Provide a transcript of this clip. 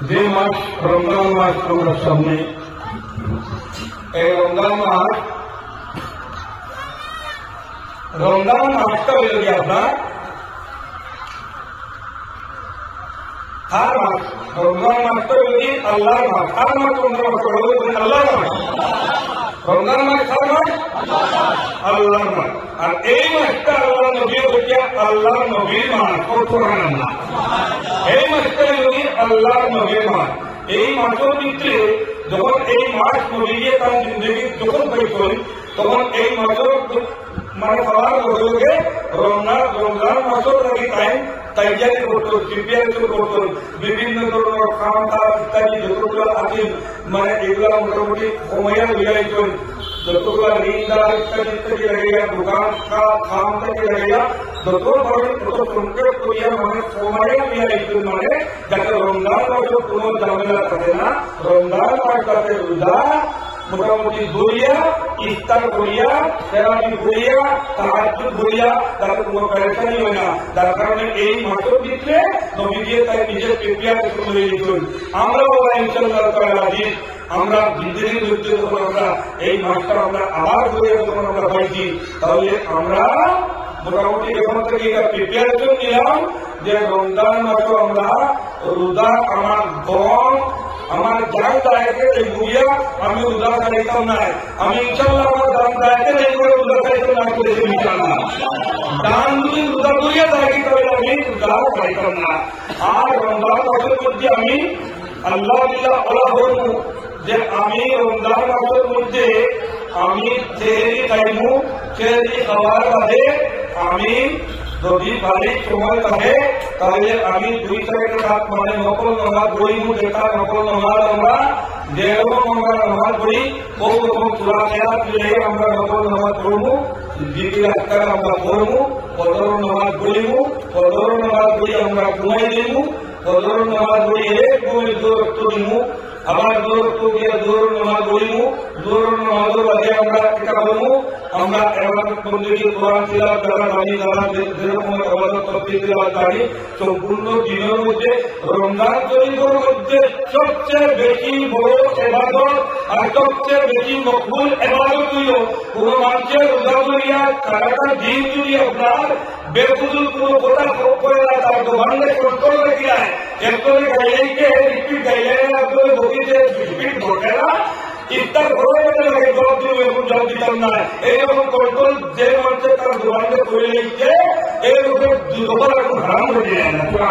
যে মাস রমজান মাস তোমার সামনে, এই রমজান মাসটা হয়ে গিয়ে আপনার हर मास रमजान मास तो होगी अल्लाह मास, हर मास रमजान मास होगी अल्लाह मास, रमजान मास हर मास अल्लाह मास। और এই মাসটা আল্লাহ নবী বলে আল্লাহ নবীর মাস, সুবহানাল্লাহ। এই মাসটা होगी আল্লাহ নবীর মাস। এই মাসের ভিতরে যখন এই মাস নবীকে তার জিন্দগি যখন পাইছেন তখন এই মাসের মানে সবার বদলে রমজান মাসের লাগি টাইম তৈরি করতো, প্রিপারেশন করতো, বিভিন্ন ধরনের খাওয়া দাওয়া ইত্যাদি যতগুলো আছে মানে এগুলো মোটামুটি সময়ে বুঝাইছেন, যতগুলো ঋণ দেওয়া ইত্যাদি ইত্যাদি লাগেগা, দোকান খাওয়া থেকে লাগেগা, যত ধরনের যত সংকেত করিয়া মানে সময়ে বুঝাইছেন, মানে যাতে রমজান মাসের কোনো ঝামেলা থাকে না, রমজান মাসটাতে রোজা মোটামুটি ধরিয়া ইফতার করিয়া তেরাবি করিয়া তাহাজ্জুদ করিয়া তাতে কোনো পেরেশানি হয় না। যার কারণে এই মাসের ভিতরে নবী দিয়ে তাই নিজের প্রিপারেশন করে নিয়েছেন। আমরাও ইনশাআল্লাহ তাআলা আমরা জিন্দগির মধ্যে যখন আমরা এই মাসটা আমরা আবার করে যখন আমরা পাইছি, তাহলে আমরা মোটামুটি এখন থেকে এটা প্রিপারেশন নিলাম যে রমজান মাসে আমরা রোজা আমার দম আমার জান দায়কে বুঝিয়া আমি রোজা খাইতাম না, আমি ইনশাআল্লাহ আমার দান দায়কে নেই করে রোজা খাইতাম না, করে ইনশাআল্লাহ দান যদি রোজা করিয়া থাকি তাহলে আমি রোজা খাইতাম না। আর রমজান মাসের মধ্যে আমি আল্লাহ বিল্লাহ বলা বলবো যে আমি রমজান মাসের মধ্যে আমি সেহরি খাইমু, সেহরি খাওয়ার বাদে আমি যদি ভারী সময় থাকে তাহলে আমি 2-4 মানে নকল নামাজ পড়িমু, যেটা নকল নামাজ আমরা যেরকম আমরা নামাজ পড়ি বহু রকম সূরা আয়াত দিয়ে আমরা নকল নামাজ পড়বো, জিকির আজকার আমরা পড়বো, ফজর নামাজ পড়িমু, ফজর নামাজ পড়ি আমরা ঘুমাই দিমু, ফজর নামাজ পড়ি এক ঘুমে 2 রক্ত দিমু, আবার 2 রক্ত দিয়ে 2 নামাজ পড়িমু, 2 নামাজের বাদে আমরা এটা করবো, আমরা ইবাদত বন্দেগী কোরআন তিলাওয়াত দ্বারা বাণী দ্বারা যেরকম ইবাদত তসবিহ তিলাওয়াত করি সম্পূর্ণ দিনের মধ্যে রমজান শরীফের মধ্যে সবচেয়ে বেশি বড় ইবাদত আর সবচেয়ে বেশি মকবুল ইবাদত হলো কোন মানুষের রোজা করিয়া সারাটা দিন যদি আপনার বেফুজুল কোনো কথা করে না তার দোকানে কন্ট্রোল রেখে যায়, এরপরে গাইলেকে রিপিট গাইলে আপনার বকিতে রিপিট ঘটে না, ইফতার করে লাগে 10 দিন এরকম জল দিতাম না, এইরকম কন্ট্রোল যে মানুষের তার দোকানে করে নিচ্ছে এর উপরে দুবার হারাম হয়ে যায় না।